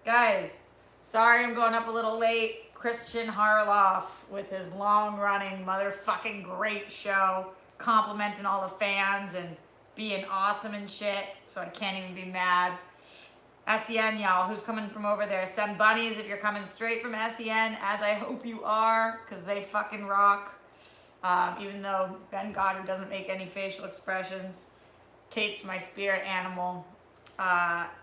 Guys, sorry I'm going up a little late. Christian Harloff with his long-running motherfucking great show, complimenting all the fans and being awesome and shit, so I can't even be mad. SEN, y'all, who's coming from over there? Send bunnies if you're coming straight from SEN, as I hope you are, because they fucking rock. Even though Ben Goddard doesn't make any facial expressions. Kate's my spirit animal.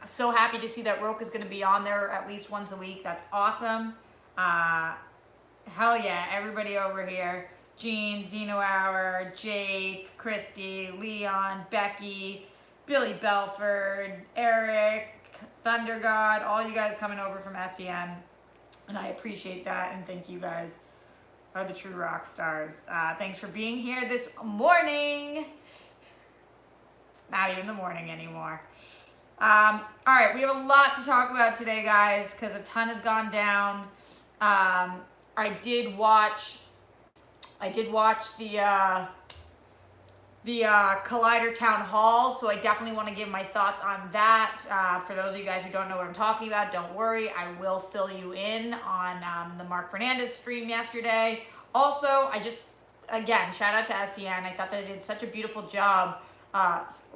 So happy to see that Roke is going to be on there at least once a week. That's awesome. Hell yeah, everybody over here. Gene, Zeno Hour, Jake, Christy, Leon, Becky, Billy Belford, Eric, Thunder God, all you guys coming over from SEN. And I appreciate that, and thank you guys are the true rock stars. Thanks for being here this morning. Not even the morning anymore. All right, we have a lot to talk about today, guys, because a ton has gone down. I did watch the Collider Town Hall, so I definitely want to give my thoughts on that. For those of you guys who don't know what I'm talking about, don't worry, I will fill you in on the Mark Fernandez stream yesterday. Also, again, shout out to SEN. I thought they did such a beautiful job.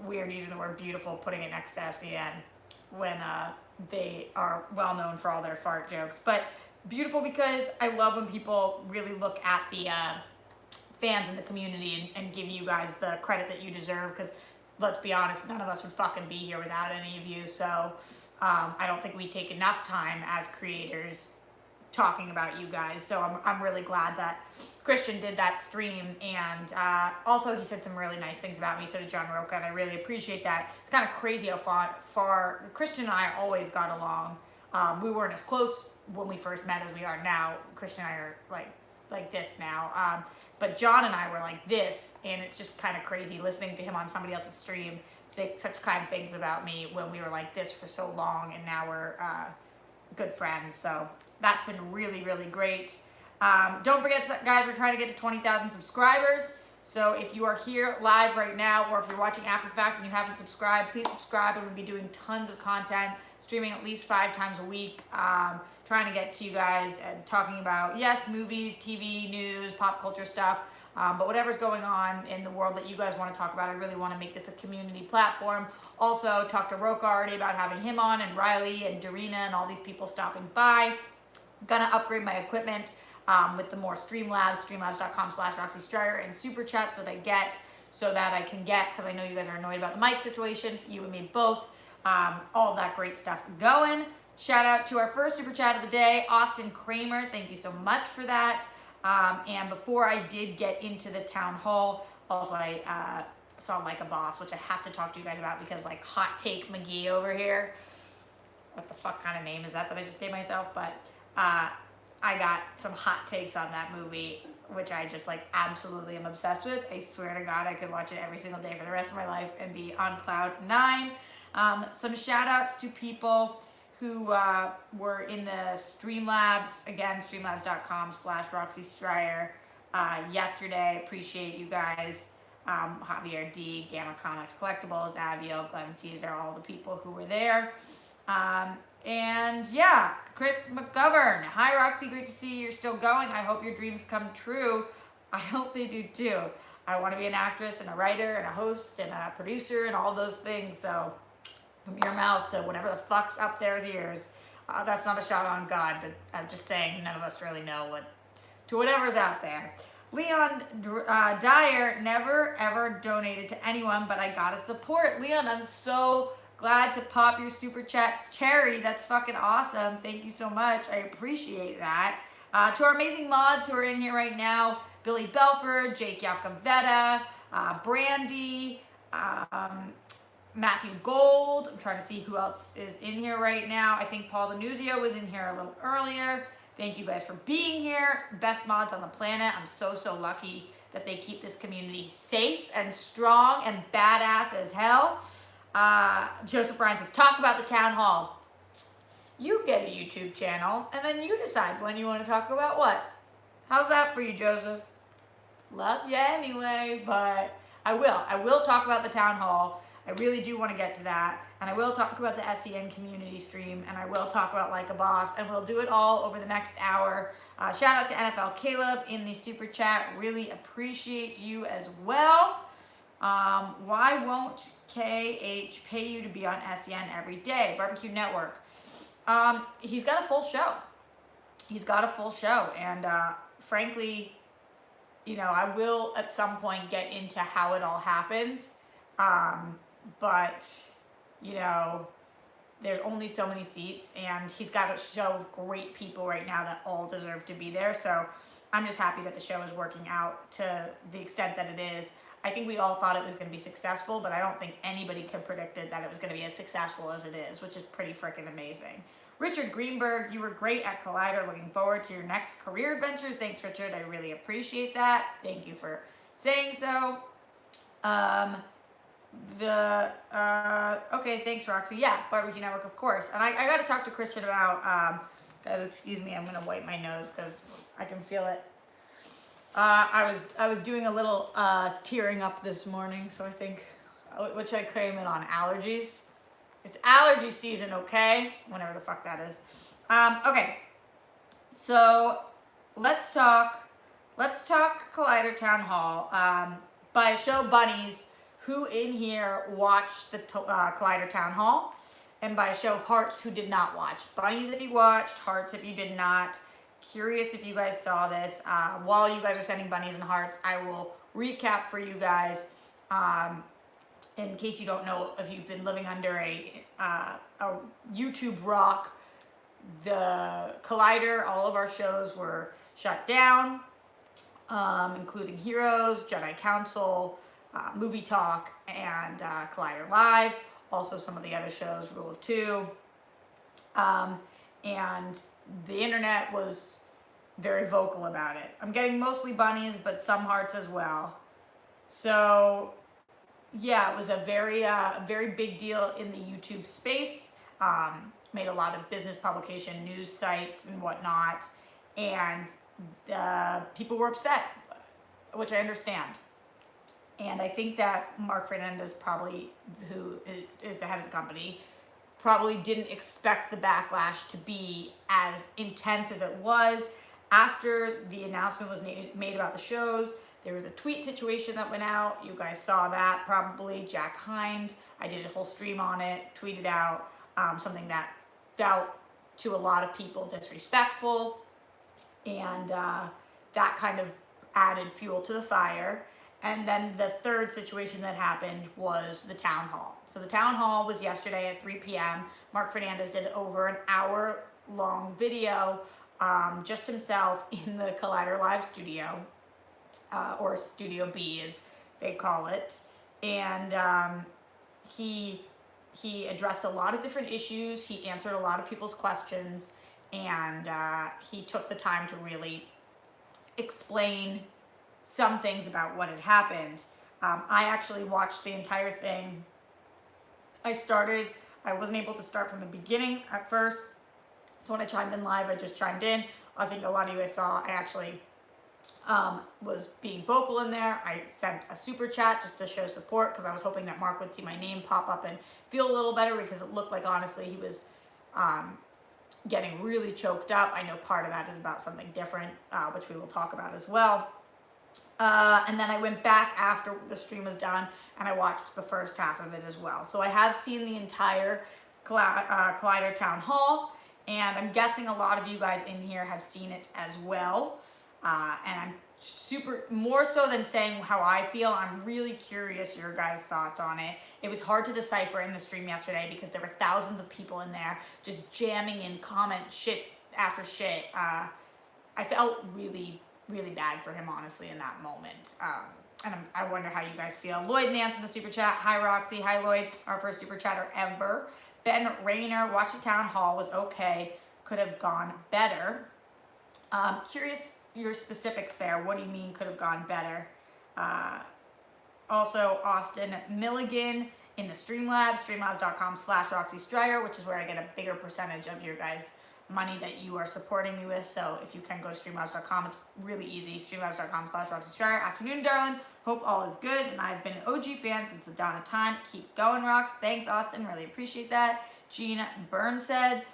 Weird using the word beautiful, putting it next to SEN when they are well known for all their fart jokes. But beautiful because I love when people really look at the fans in the community and give you guys the credit that you deserve, because let's be honest, none of us would fucking be here without any of you. So I don't think we take enough time as creators talking about you guys. So I'm really glad that Christian did that stream, and also he said some really nice things about me, so did John Roca, and I really appreciate that. It's kind of crazy how far Christian and I always got along. We weren't as close when we first met as we are now. Christian and I are like this now. But John and I were like this, and it's just kind of crazy listening to him on somebody else's stream say such kind things about me when we were like this for so long, and now we're good friends. So that's been really, really great. Don't forget, guys, we're trying to get to 20,000 subscribers. So if you are here live right now, or if you're watching after the fact and you haven't subscribed, please subscribe. And we'll be doing tons of content, streaming at least 5 times a week. Trying to get to you guys and talking about, yes, movies, TV, news, pop culture stuff, but whatever's going on in the world that you guys want to talk about. I really want to make this a community platform. Also, talked to Roka already about having him on, and Riley and Darina and all these people stopping by. I'm gonna upgrade my equipment with the more Streamlabs, streamlabs.com/Roxy Strider, and super chats that I get, so that I can get, because I know you guys are annoyed about the mic situation, you and me both, all that great stuff going. Shout out to our first super chat of the day, Austin Kramer. Thank you so much for that. And before I did get into the town hall, also I saw Like a Boss, which I have to talk to you guys about, because like Hot Take McGee over here, what the fuck kind of name is that I just gave myself? But I got some hot takes on that movie, which I just like absolutely am obsessed with. I swear to God, I could watch it every single day for the rest of my life and be on cloud 9. Some shout outs to people who were in the Streamlabs, again, streamlabs.com/Roxy Strider yesterday. Appreciate you guys. Javier D, Gamma Comics Collectibles, Aviel, Glenn Caesar, all the people who were there. And yeah, Chris McGovern. Hi, Roxy. Great to see you're still going. I hope your dreams come true. I hope they do too. I want to be an actress and a writer and a host and a producer and all those things. So from your mouth to whatever the fuck's up there's ears. That's not a shot on God. But I'm just saying none of us really know to whatever's out there. Leon Dyer never ever donated to anyone, but I gotta support. Leon, I'm so glad to pop your super chat cherry. That's fucking awesome. Thank you so much. I appreciate that. To our amazing mods who are in here right now, Billy Belford, Jake Yacovetta, Brandy, Matthew Gold. I'm trying to see who else is in here right now. I think Paul Denuzio was in here a little earlier. Thank you guys for being here. Best mods on the planet. I'm so, so lucky that they keep this community safe and strong and badass as hell. Joseph Bryan says, talk about the town hall. You get a YouTube channel, and then you decide when you want to talk about what. How's that for you, Joseph? Love you anyway, but I will talk about the town hall. I really do want to get to that. And I will talk about the SEN community stream, and I will talk about Like a Boss, and we'll do it all over the next hour. Shout out to NFL Caleb in the super chat. Really appreciate you as well. Why won't KH pay you to be on SEN every day? Barbecue Network. He's got a full show. He's got a full show. And frankly, you know, I will at some point get into how it all happened. But, you know, there's only so many seats, and he's got a show of great people right now that all deserve to be there. So I'm just happy that the show is working out to the extent that it is. I think we all thought it was going to be successful, but I don't think anybody could have predicted that it was going to be as successful as it is, which is pretty freaking amazing. Richard Greenberg, you were great at Collider. Looking forward to your next career adventures. Thanks, Richard. I really appreciate that. Thank you for saying so. Okay, thanks, Roxy. Yeah, Barbecue Network, of course. And I got to talk to Christian about, guys, excuse me, I'm going to wipe my nose because I can feel it. I was doing a little tearing up this morning, so I think, which I claim it on allergies. It's allergy season, okay? Whatever the fuck that is. Okay, so let's talk Collider Town Hall. By show bunnies, who in here watched the Collider Town Hall? And by show hearts, who did not watch? Bunnies if you watched, hearts if you did not. Curious if you guys saw this. While you guys are sending bunnies and hearts, I will recap for you guys. In case you don't know, if you've been living under a YouTube rock, the Collider, all of our shows were shut down, including Heroes, Jedi Council, Movie Talk, and Collider Live. Also some of the other shows, Rule of Two. And the internet was very vocal about it. I'm getting mostly bunnies, but some hearts as well. So yeah, it was a very big deal in the YouTube space. Made a lot of business publication, news sites and whatnot. And people were upset, which I understand. And I think that Mark Fernandez, probably, who is the head of the company, probably didn't expect the backlash to be as intense as it was. After the announcement was made about the shows, there was a tweet situation that went out. You guys saw that probably. Jack Hind, I did a whole stream on it, tweeted out something that felt to a lot of people disrespectful. And that kind of added fuel to the fire. And then the third situation that happened was the town hall. So the town hall was yesterday at 3 p.m. Mark Fernandez did over an hour-long video, just himself in the Collider Live studio, or Studio B as they call it. And he addressed a lot of different issues. He answered a lot of people's questions, and he took the time to really explain some things about what had happened. I actually watched the entire thing. I wasn't able to start from the beginning at first. So when I chimed in live, I just chimed in. I think a lot of you guys saw, I actually was being vocal in there. I sent a super chat just to show support because I was hoping that Mark would see my name pop up and feel a little better, because it looked like, honestly, he was getting really choked up. I know part of that is about something different, which we will talk about as well. And then I went back after the stream was done and I watched the first half of it as well. So I have seen the entire Collider Town Hall, and I'm guessing a lot of you guys in here have seen it as well. And I'm more so than saying how I feel, I'm really curious your guys' thoughts on it. It was hard to decipher in the stream yesterday because there were thousands of people in there just jamming in comment shit after shit. I felt really bad for him, honestly, in that moment. And I wonder how you guys feel. Lloyd Nance in the super chat. Hi, Roxy. Hi, Lloyd. Our first super chatter ever. Ben Rayner, watch the town hall, was okay. Could have gone better. Curious your specifics there. What do you mean could have gone better? Also, Austin Milligan in the Streamlabs, streamlabs.com/Roxy Stryer, which is where I get a bigger percentage of your guys' money that you are supporting me with. So if you can go to streamlabs.com, it's really easy. Streamlabs.com/RoxyStryer. Afternoon, darling. Hope all is good. And I've been an OG fan since the dawn of time. Keep going, Rox. Thanks, Austin. Really appreciate that. Gene Byrne said,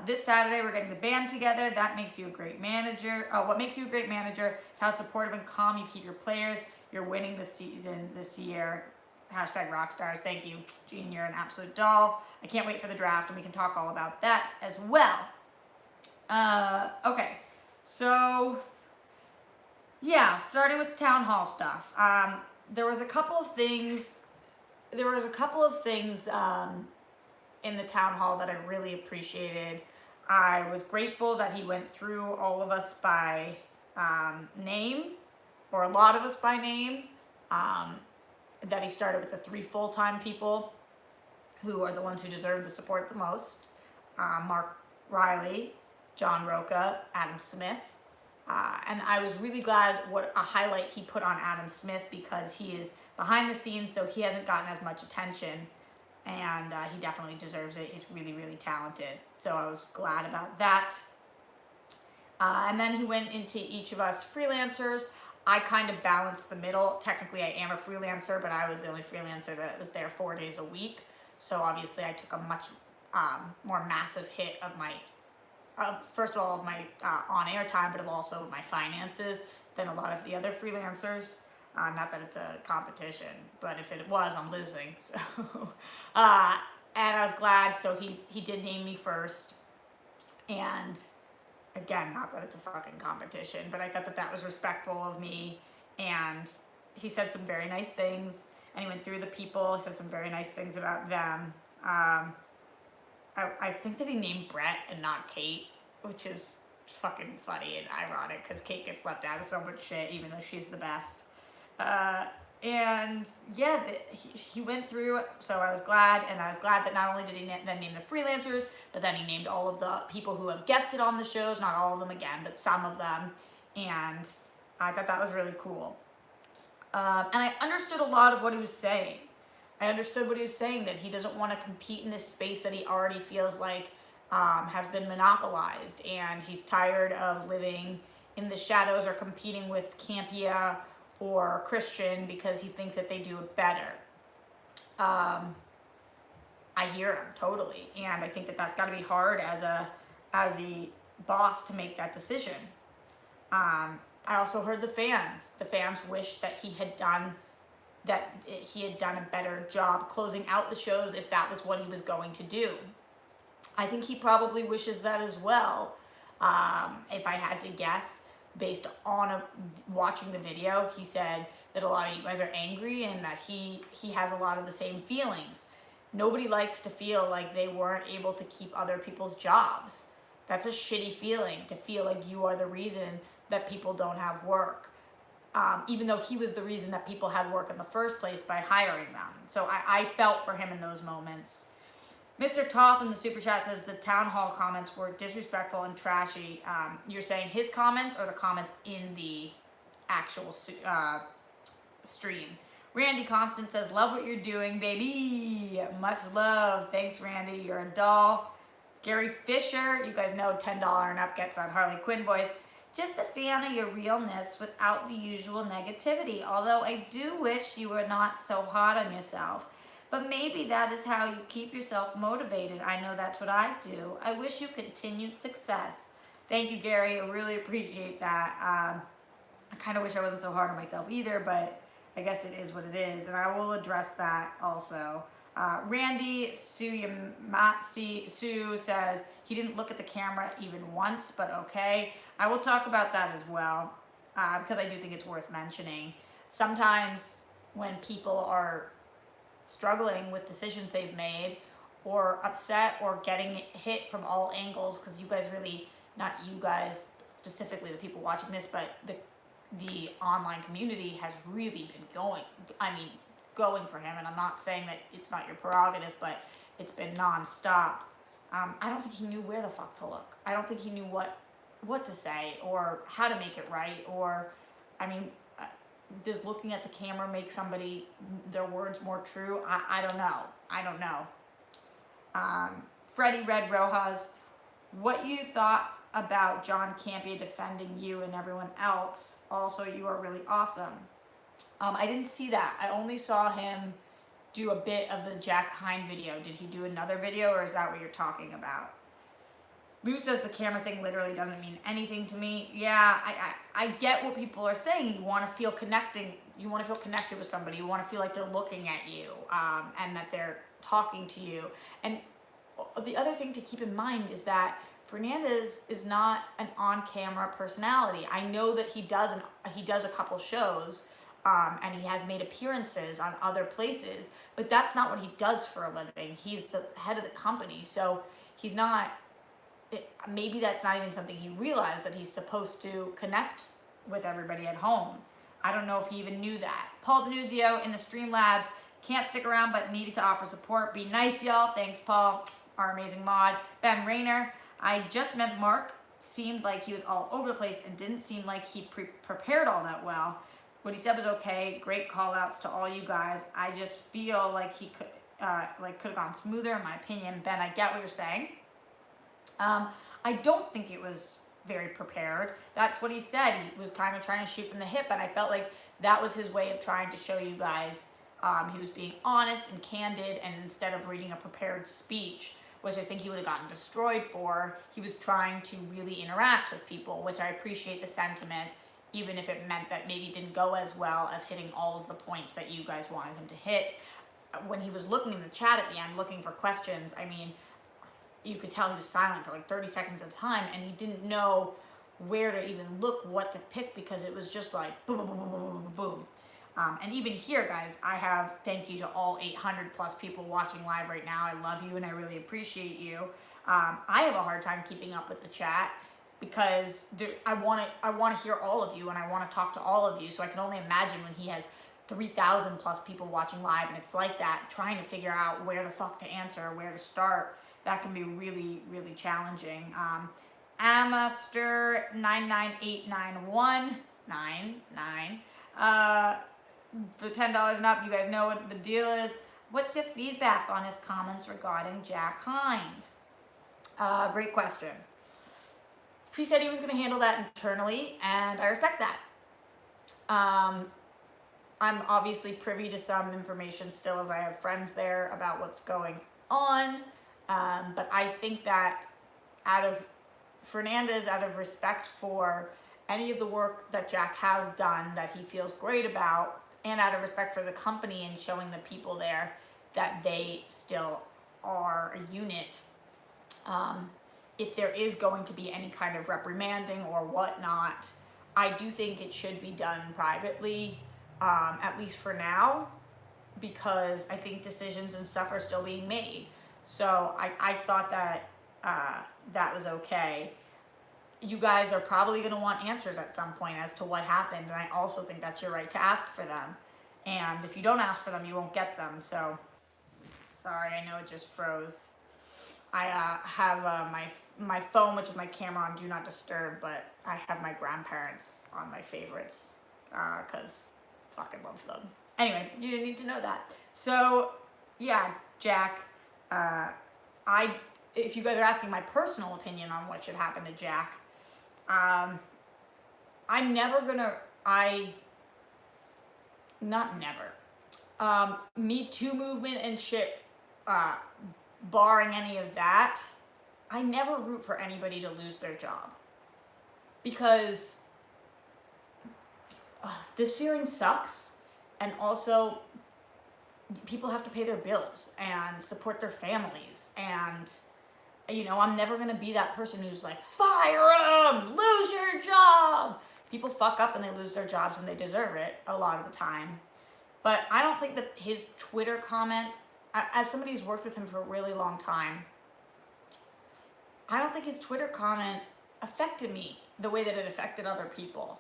this Saturday we're getting the band together. That makes you a great manager. What makes you a great manager is how supportive and calm you keep your players. You're winning this season, this year. #Rockstars. Thank you, Gene. You're an absolute doll. I can't wait for the draft, and we can talk all about that as well. Okay, so yeah, starting with town hall stuff. There was a couple of things. In the town hall that I really appreciated. I was grateful that he went through all of us by name, or a lot of us by name. That he started with the 3 full-time people who are the ones who deserve the support the most. Mark Riley, John Roca, Adam Smith. And I was really glad what a highlight he put on Adam Smith, because he is behind the scenes, so he hasn't gotten as much attention. And he definitely deserves it. He's really, really talented. So I was glad about that. And then he went into each of us freelancers. I kind of balanced the middle. Technically, I am a freelancer, but I was the only freelancer that was there 4 days a week. So obviously, I took a much more massive hit of my, first of all, of my on-air time, but also of my finances than a lot of the other freelancers. Not that it's a competition, but if it was, I'm losing. So, and I was glad. So he did name me first, and again, not that it's a fucking competition, but I thought that that was respectful of me. And he said some very nice things, and he went through the people. He said some very nice things about them. I think that he named Brett and not Kate, which is fucking funny and ironic, because Kate gets left out of so much shit, even though she's the best. And yeah, he went through, so I was glad, and I was glad that not only did he then name the freelancers, but then he named all of the people who have guested on the shows, not all of them again, but some of them, and I thought that was really cool. And I understood a lot of what he was saying. I understood what he was saying, that he doesn't want to compete in this space that he already feels like has been monopolized, and he's tired of living in the shadows or competing with Campia or Christian because he thinks that they do it better. I hear him totally, and I think that that's got to be hard as a boss to make that decision. I also heard the fans. The fans wish that he had done a better job closing out the shows if that was what he was going to do. I think he probably wishes that as well. If I had to guess, based on watching the video, he said that a lot of you guys are angry and that he has a lot of the same feelings. Nobody likes to feel like they weren't able to keep other people's jobs. That's a shitty feeling, to feel like you are the reason that people don't have work. Even though he was the reason that people had work in the first place by hiring them. So I felt for him in those moments. Mr. Toth in the Super Chat says the town hall comments were disrespectful and trashy. You're saying his comments or the comments in the actual stream? Randy Constant says, love what you're doing, baby. Much love. Thanks, Randy. You're a doll. Gary Fisher, you guys know $10 and up gets that Harley Quinn voice. Just a fan of your realness without the usual negativity. Although I do wish you were not so hard on yourself. But maybe that is how you keep yourself motivated. I know that's what I do. I wish you continued success. Thank you, Gary. I really appreciate that. I kind of wish I wasn't so hard on myself either, but I guess it is what it is. And I will address that also. Randy Sue says he didn't look at the camera even once, but okay. I will talk about that as well, because I do think it's worth mentioning. Sometimes when people are struggling with decisions they've made, or upset, or getting hit from all angles, because you guys really, not you guys specifically, the people watching this, but the online community has really been going for him, and I'm not saying that it's not your prerogative, but it's been non-stop. I don't think he knew where the fuck to look. I don't think he knew what to say, or how to make it right, or, does looking at the camera make their words more true? I don't know. Freddie Red Rojas, what you thought about John Campea defending you and everyone else. Also, you are really awesome. I didn't see that. I only saw him do a bit of the Jack Hine video. Did he do another video, or is that what you're talking about? Lou says the camera thing literally doesn't mean anything to me. Yeah, I get what people are saying. You want to feel connecting. You want to feel connected with somebody. You want to feel like they're looking at you, and that they're talking to you. And the other thing to keep in mind is that Fernandez is not an on-camera personality. I know that he does a couple shows, and he has made appearances on other places, but that's not what he does for a living. He's the head of the company, so he's not. Maybe that's not even something he realized, that he's supposed to connect with everybody at home. I don't know if he even knew that. Paul Denuzio in the Streamlabs, can't stick around but needed to offer support. Be nice, y'all. Thanks, Paul, our amazing mod. Ben Rayner, I just met Mark. Seemed like he was all over the place and didn't seem like he prepared all that well. What he said was okay. Great call outs to all you guys. I just feel like he could have gone smoother, in my opinion. Ben, I get what you're saying. I don't think it was very prepared. That's what he said. He was kind of trying to shoot from the hip, and I felt like that was his way of trying to show you guys he was being honest and candid, and instead of reading a prepared speech, which I think he would have gotten destroyed for, he was trying to really interact with people, which I appreciate the sentiment, even if it meant that maybe it didn't go as well as hitting all of the points that you guys wanted him to hit. When he was looking in the chat at the end, looking for questions, I mean, you could tell he was silent for like 30 seconds at a time, and he didn't know where to even look, what to pick, because it was just like boom, boom, boom, boom, boom, boom, boom. And even here, guys, I have thank you to all 800 plus people watching live right now. I love you and I really appreciate you. I have a hard time keeping up with the chat because I want to hear all of you, and I want to talk to all of you. So I can only imagine when he has 3,000 plus people watching live, and it's like that, trying to figure out where the fuck to answer, where to start. That can be really, really challenging. Amaster 9989199 for $10 and up. You guys know what the deal is. What's your feedback on his comments regarding Jack Hines? Great question. He said he was going to handle that internally, and I respect that. I'm obviously privy to some information still, as I have friends there, about what's going on. But I think that out of Fernandez, out of respect for any of the work that Jack has done that he feels great about, and out of respect for the company and showing the people there that they still are a unit, if there is going to be any kind of reprimanding or whatnot, I do think it should be done privately, at least for now, because I think decisions and stuff are still being made. So I thought that that was okay. You guys are probably going to want answers at some point as to what happened, and I also think that's your right to ask for them. And if you don't ask for them, you won't get them. So, sorry, I know it just froze. I have my phone, which is my camera, on Do Not Disturb, but I have my grandparents on my favorites because fucking love them. Anyway, you didn't need to know that. So, yeah, Jack. If you guys are asking my personal opinion on what should happen to Jack, I'm never gonna, not never, Me Too movement and shit, barring any of that, I never root for anybody to lose their job, because this feeling sucks, and also people have to pay their bills and support their families, and you know, I'm never gonna be that person who's like, fire them, lose your job. People fuck up and they lose their jobs, and they deserve it a lot of the time. But I don't think that his Twitter comment, as somebody who's worked with him for a really long time, I don't think his Twitter comment affected me the way that it affected other people.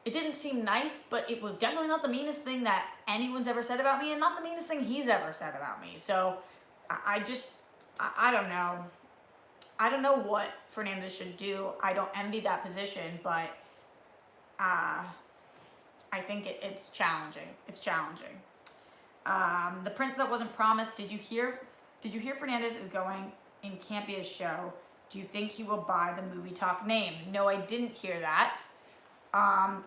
It didn't seem nice, but it was definitely not the meanest thing that anyone's ever said about me, and not the meanest thing he's ever said about me. So I don't know. I don't know what Fernandez should do. I don't envy that position, but I think it's challenging. It's challenging. The prince that wasn't promised. Did you hear Fernandez is going in Campea's show? Do you think he will buy the Movie Talk name? No, I didn't hear that. I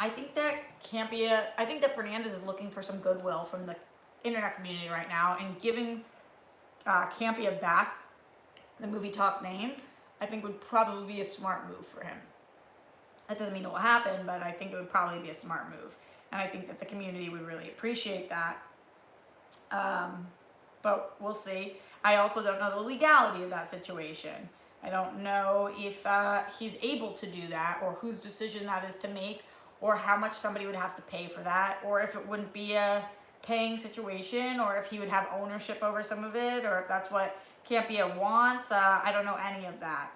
think that Fernandez is looking for some goodwill from the internet community right now, and giving Campea back the Movie Talk name, I think would probably be a smart move for him. That doesn't mean it will happen, but I think it would probably be a smart move. And I think that the community would really appreciate that. But we'll see. I also don't know the legality of that situation. I don't know if he's able to do that, or whose decision that is to make, or how much somebody would have to pay for that, or if it wouldn't be a paying situation, or if he would have ownership over some of it, or if that's what Campea wants. I don't know any of that.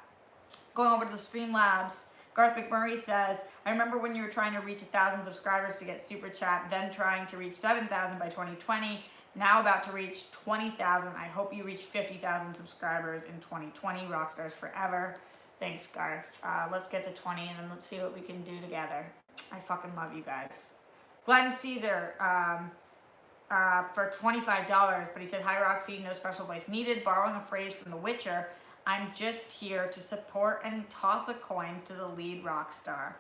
Going over to the Streamlabs, Garth McMurray says, I remember when you were trying to reach 1,000 subscribers to get Super Chat, then trying to reach 7,000 by 2020, now about to reach 20,000. I hope you reach 50,000 subscribers in 2020. Rockstars forever. Thanks, Garth. Let's get to 20 and then let's see what we can do together. I fucking love you guys. Glenn Caesar, for $25, but he said, hi Roxy, no special voice needed. Borrowing a phrase from The Witcher, I'm just here to support and toss a coin to the lead rock star.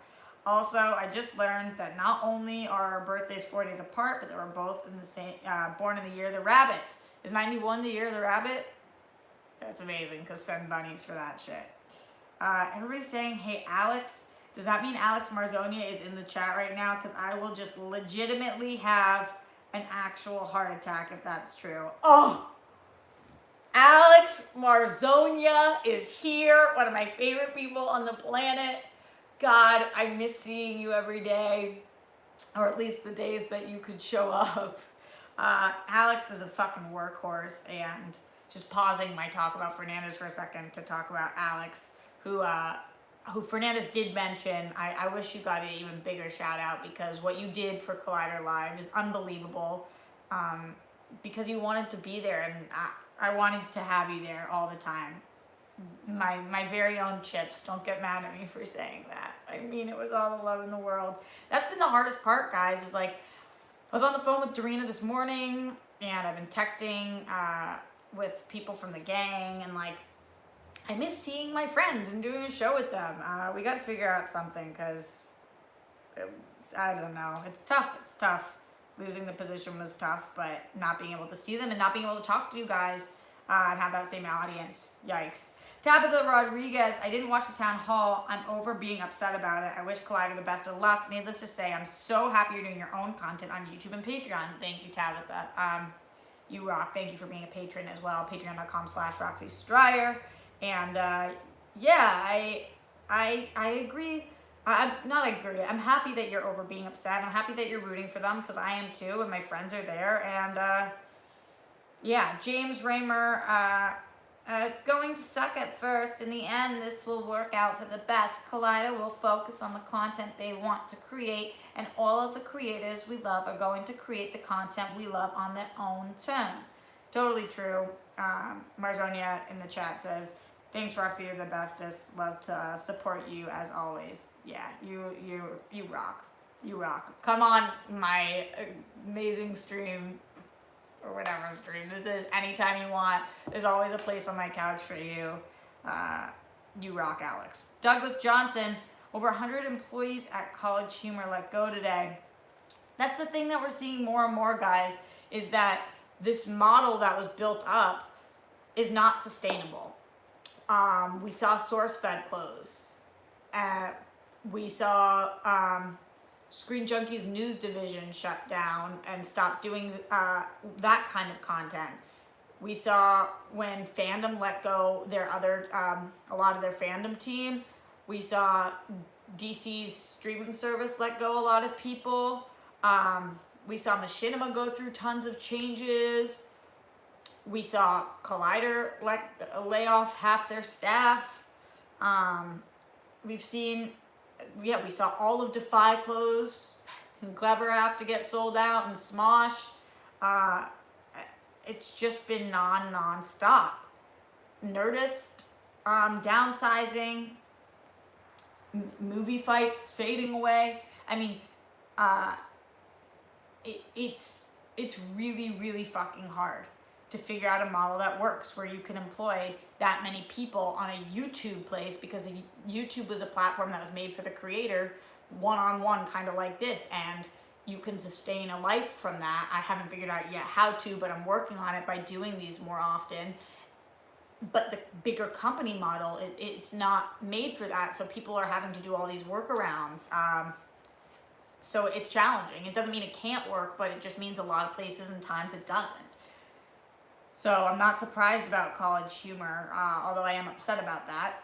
Also, I just learned that not only are our birthdays 4 days apart, but they were both in the same, born in the year of the rabbit. Is 91 the year of the rabbit? That's amazing, because send bunnies for that shit. Everybody's saying, hey Alex, does that mean Alex Marzonia is in the chat right now? Because I will just legitimately have an actual heart attack if that's true. Oh! Alex Marzonia is here, one of my favorite people on the planet. God, I miss seeing you every day, or at least the days that you could show up. Alex is a fucking workhorse, and just pausing my talk about Fernandez for a second to talk about Alex, who Fernandez did mention. I wish you got an even bigger shout out, because what you did for Collider Live is unbelievable, because you wanted to be there, and I wanted to have you there all the time. My very own Chips, don't get mad at me for saying that. I mean, it was all the love in the world. That's been the hardest part, guys, is like, I was on the phone with Dorina this morning, and I've been texting with people from the gang, and like, I miss seeing my friends and doing a show with them. We got to figure out something, because I don't know. It's tough. It's tough. Losing the position was tough, but not being able to see them and not being able to talk to you guys and have that same audience. Yikes. Tabitha Rodriguez, I didn't watch the town hall. I'm over being upset about it. I wish Collider the best of luck. Needless to say, I'm so happy you're doing your own content on YouTube and Patreon. Thank you, Tabitha. You rock. Thank you for being a patron as well. Patreon.com/Roxy Stryer. And yeah, I agree. I'm happy that you're over being upset. I'm happy that you're rooting for them, because I am too, and my friends are there. And yeah, James Raymer, it's going to suck at first. In the end, this will work out for the best. Collider will focus on the content they want to create, and all of the creators we love are going to create the content we love on their own terms. Totally true. Marzonia in the chat says, thanks, Roxy, you're the bestest. Love to support you as always. Yeah, you rock. You rock. Come on my amazing stream, or whatever stream this is, anytime you want. There's always a place on my couch for you. You rock, Alex. Douglas Johnson, over 100 employees at College Humor let go today. That's the thing that we're seeing more and more, guys, is that this model that was built up is not sustainable. We saw SourceFed close. We saw Screen Junkie's news division shut down and stop doing that kind of content. We saw when Fandom let go their other, a lot of their Fandom team. We saw DC's streaming service let go a lot of people. We saw Machinima go through tons of changes. We saw Collider lay off half their staff. We saw all of Defy close, and Clever have to get sold out, and Smosh. It's just been non-stop. Nerdist, downsizing, movie fights fading away. I mean, it's really, really fucking hard. to figure out a model that works where you can employ that many people on a YouTube place, because YouTube was a platform that was made for the creator, one-on-one, kind of like this, and you can sustain a life from that. I haven't figured out yet how to, but I'm working on it by doing these more often. But the bigger company model, it's not made for that, so people are having to do all these workarounds. So it's challenging. It doesn't mean it can't work, but it just means a lot of places and times it doesn't. So I'm not surprised about college humor, although I am upset about that.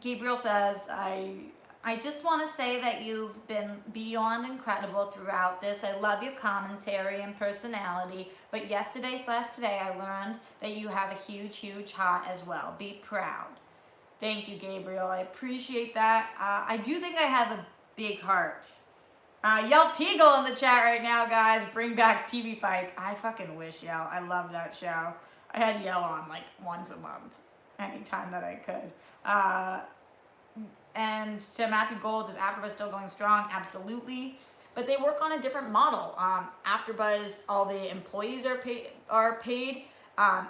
Gabriel says, I just want to say that you've been beyond incredible throughout this. I love your commentary and personality, but yesterday/today I learned that you have a huge, huge heart as well. Be proud. Thank you, Gabriel. I appreciate that. I do think I have a big heart. Yell Teagle in the chat right now, guys. Bring back TV fights. I fucking wish, Yell. I love that show. I had Yell on like once a month, anytime that I could. And to Matthew Gold, is AfterBuzz still going strong? Absolutely. But they work on a different model. AfterBuzz, all the employees are paid.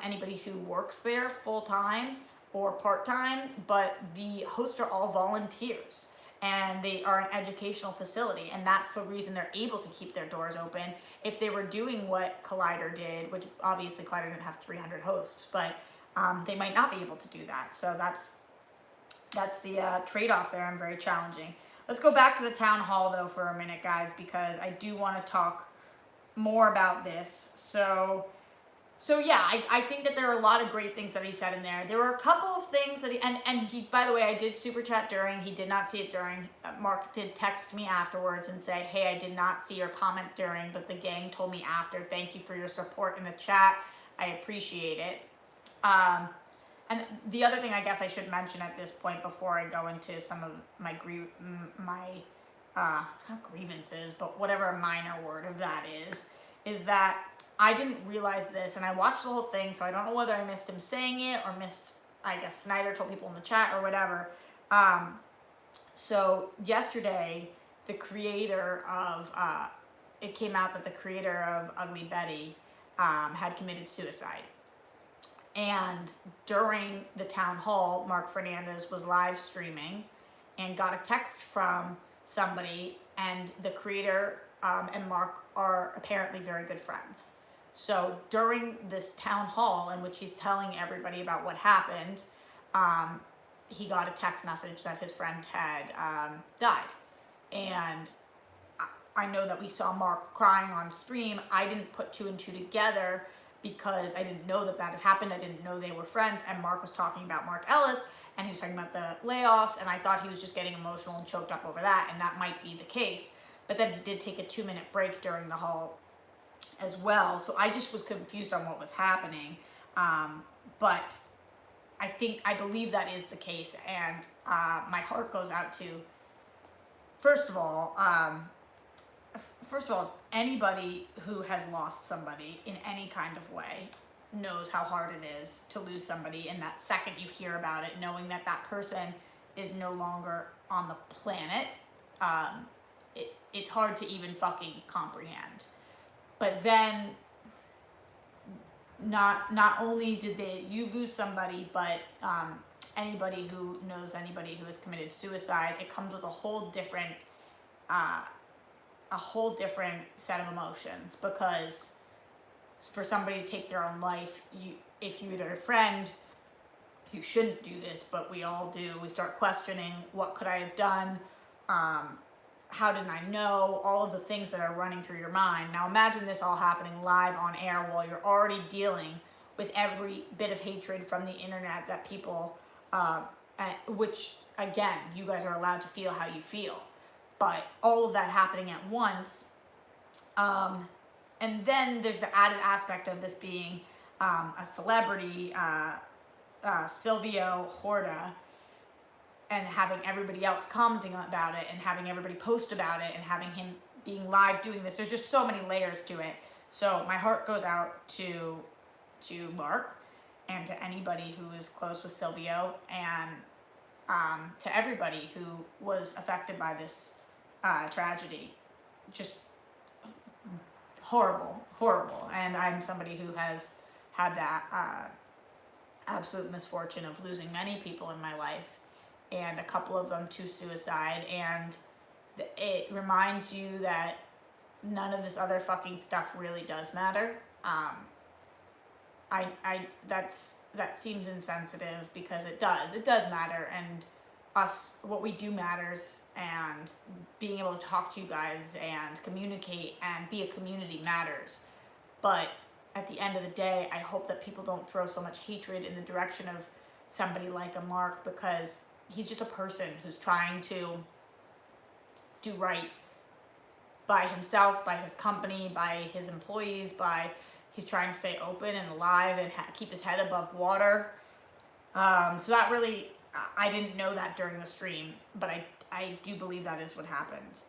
Anybody who works there full-time or part-time, but the hosts are all volunteers. And they are an educational facility, and that's the reason they're able to keep their doors open. If they were doing what Collider did, which obviously Collider didn't have 300 hosts, but they might not be able to do that. So that's the trade-off there, and very challenging. Let's go back to the town hall though for a minute, guys, because I do want to talk more about this. So yeah, I think that there are a lot of great things that he said in there. There were a couple of things that he, by the way, I did super chat during, he did not see it during. Mark did text me afterwards and say, hey, I did not see your comment during, but the gang told me after. Thank you for your support in the chat. I appreciate it. And the other thing I guess I should mention at this point before I go into some of my not grievances, but whatever a minor word of that is that I didn't realize this, and I watched the whole thing, so I don't know whether I missed him saying it or missed, I guess Snyder told people in the chat or whatever. So yesterday, the creator of, it came out that the creator of Ugly Betty had committed suicide. And during the town hall, Mark Fernandez was live streaming and got a text from somebody, and the creator and Mark are apparently very good friends. So during this town hall in which he's telling everybody about what happened, he got a text message that his friend had died. And I know that we saw Mark crying on stream. I didn't put two and two together because I didn't know that had happened. I didn't know they were friends. And Mark was talking about Mark Ellis, and he was talking about the layoffs, and I thought he was just getting emotional and choked up over that, and that might be the case. But then he did take a 2-minute break during the hall as well. So I just was confused on what was happening. But I believe that is the case. And my heart goes out to, first of all, anybody who has lost somebody in any kind of way knows how hard it is to lose somebody. And that second you hear about it, knowing that that person is no longer on the planet, it's hard to even fucking comprehend. But then, not only did you lose somebody, but anybody who knows anybody who has committed suicide, it comes with a whole different set of emotions. Because for somebody to take their own life, if you're their friend, you shouldn't do this, but we all do. We start questioning, what could I have done? How didn't I know? All of the things that are running through your mind. Now imagine this all happening live on air while you're already dealing with every bit of hatred from the internet that people, which again, you guys are allowed to feel how you feel. But all of that happening at once. And then there's the added aspect of this being a celebrity, Silvio Horta, and having everybody else commenting about it, and having everybody post about it, and having him being live doing this. There's just so many layers to it. So my heart goes out to Mark, and to anybody who is close with Silvio, and to everybody who was affected by this tragedy. Just horrible. And I'm somebody who has had that absolute misfortune of losing many people in my life, and a couple of them to suicide, and it reminds you that none of this other fucking stuff really does matter. That seems insensitive because it does matter, and what we do matters, and being able to talk to you guys and communicate and be a community matters. But at the end of the day, I hope that people don't throw so much hatred in the direction of somebody like a Mark, because he's just a person who's trying to do right by himself, by his company, by his employees, he's trying to stay open and alive and keep his head above water. So that really, I didn't know that during the stream, but I do believe that is what happened.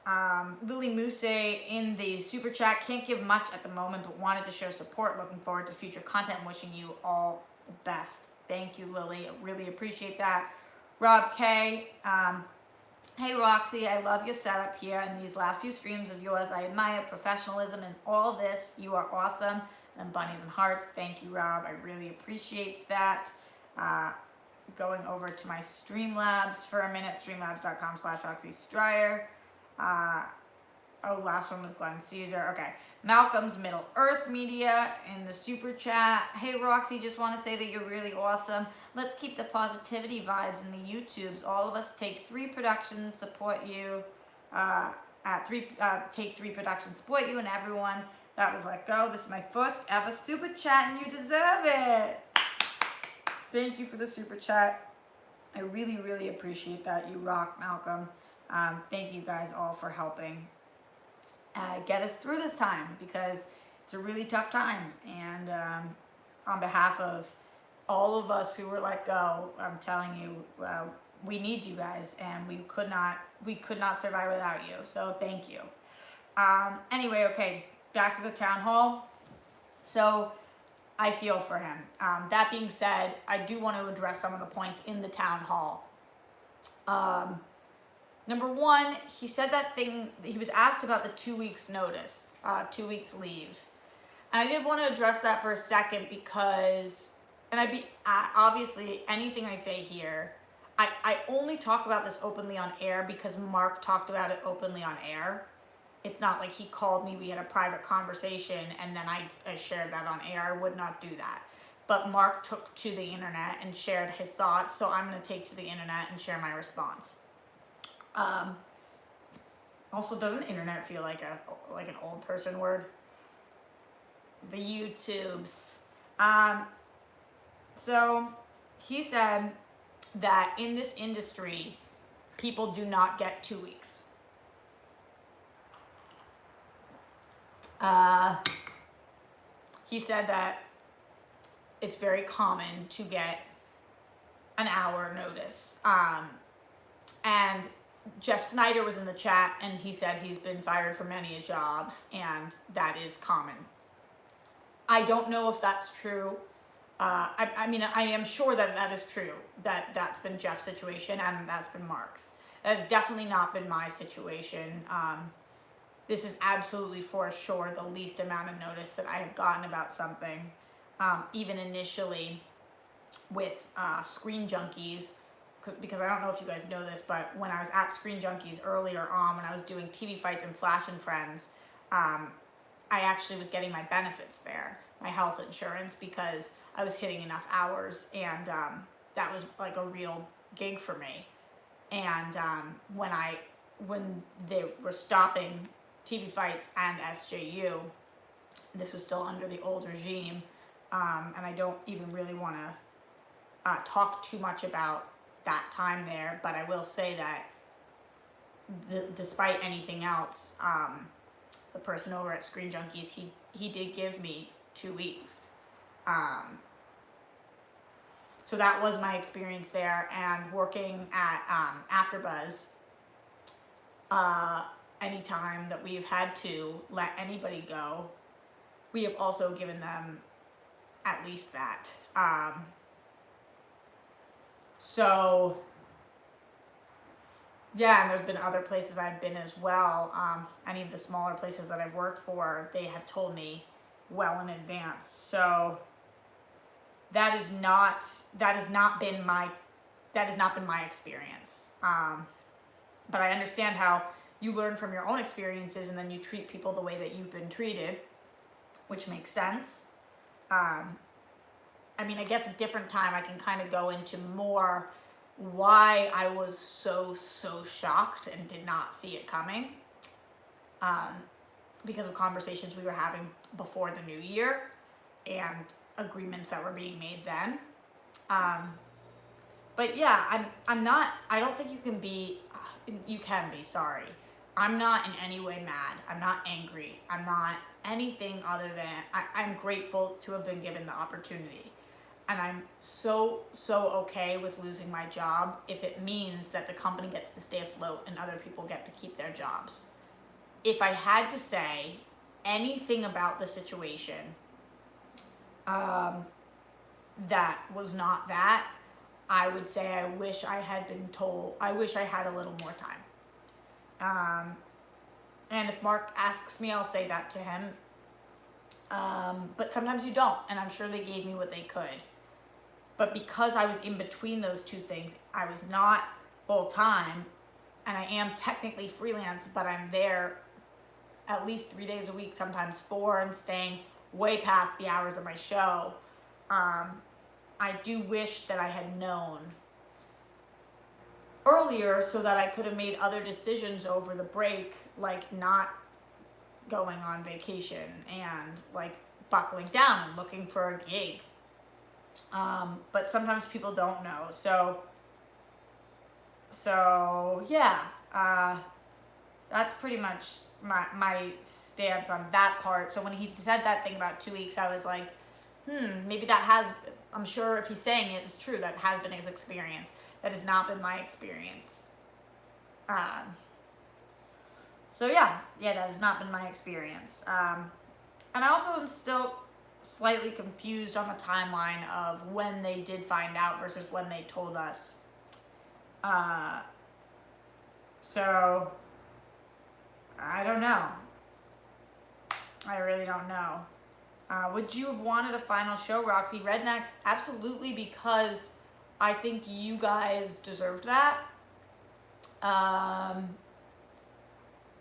Lily Muse in the super chat, can't give much at the moment, but wanted to show support. Looking forward to future content and wishing you all the best. Thank you, Lily. I really appreciate that. Rob K, hey Roxy, I love your setup here and these last few streams of yours. I admire professionalism and all this. You are awesome. And bunnies and hearts. Thank you, Rob. I really appreciate that. Going over to my Streamlabs for a minute, streamlabs.com/Roxy Stryer. Last one was Glenn Caesar. Okay. Malcolm's Middle Earth Media in the super chat. Hey Roxy, just want to say that you're really awesome. Let's keep the positivity vibes in the YouTubes. All of us take 3 productions, support you. Take 3 productions, support you, and everyone that was let go. This is my first ever super chat, and you deserve it. Thank you for the super chat. I really, really appreciate that. You rock, Malcolm. Thank you guys all for helping get us through this time, because it's a really tough time. And on behalf of all of us who were let go, I'm telling you, we need you guys, and we could not survive without you. So thank you. Anyway, okay, back to the town hall. So I feel for him. That being said, I do want to address some of the points in the town hall. Number one, he said that thing, he was asked about the 2 weeks notice, 2 weeks leave. And I did want to address that for a second because, obviously anything I say here, I only talk about this openly on air because Mark talked about it openly on air. It's not like he called me, we had a private conversation, and then I shared that on air. I would not do that. But Mark took to the internet and shared his thoughts, so I'm going to take to the internet and share my response. Also, doesn't internet feel like an old person word? The YouTubes. So he said that in this industry, people do not get 2 weeks. He said that it's very common to get an hour notice. And Jeff Snyder was in the chat, and he said he's been fired from many jobs, and that is common. I don't know if that's true. I mean, I am sure that that is true, that that's been Jeff's situation, and that's been Mark's. That has definitely not been my situation. This is absolutely for sure the least amount of notice that I have gotten about something. Even initially with Screen Junkies, because I don't know if you guys know this, but when I was at Screen Junkies earlier on, when I was doing TV fights and Flash and Friends, I actually was getting my benefits there, my health insurance, because I was hitting enough hours, and that was like a real gig for me. And when they were stopping TV fights and SJU, this was still under the old regime, and I don't even really want to talk too much about that time there, but I will say that despite anything else, the person over at Screen Junkies, he did give me 2 weeks. So that was my experience there, and working at AfterBuzz, anytime that we've had to let anybody go, we have also given them at least that. So yeah, and there's been other places I've been as well. Any of the smaller places that I've worked for, they have told me well in advance. So that has not been my experience. But I understand how you learn from your own experiences and then you treat people the way that you've been treated, which makes sense. I mean, I guess a different time I can kind of go into more why I was so shocked and did not see it coming, because of conversations we were having before the new year and agreements that were being made then. But yeah, I don't think you can be, sorry. I'm not in any way mad. I'm not angry. I'm not anything other than, I'm grateful to have been given the opportunity. And I'm so okay with losing my job if it means that the company gets to stay afloat and other people get to keep their jobs. If I had to say anything about the situation that was not that, I would say I wish I had a little more time. And if Mark asks me, I'll say that to him. But sometimes you don't, and I'm sure they gave me what they could. But because I was in between those two things, I was not full-time, and I am technically freelance, but I'm there at least 3 days a week, sometimes 4, and staying way past the hours of my show. I do wish that I had known earlier so that I could have made other decisions over the break, like not going on vacation and like buckling down and looking for a gig. But sometimes people don't know. So yeah, that's pretty much my stance on that part. So when he said that thing about 2 weeks, I was like, maybe I'm sure if he's saying it, it's true. That has been his experience. That has not been my experience. So yeah, that has not been my experience. And I also am still slightly confused on the timeline of when they did find out versus when they told us. So I don't know. I really don't know. Would you have wanted a final show, Roxy? Rednecks? Absolutely, because I think you guys deserved that.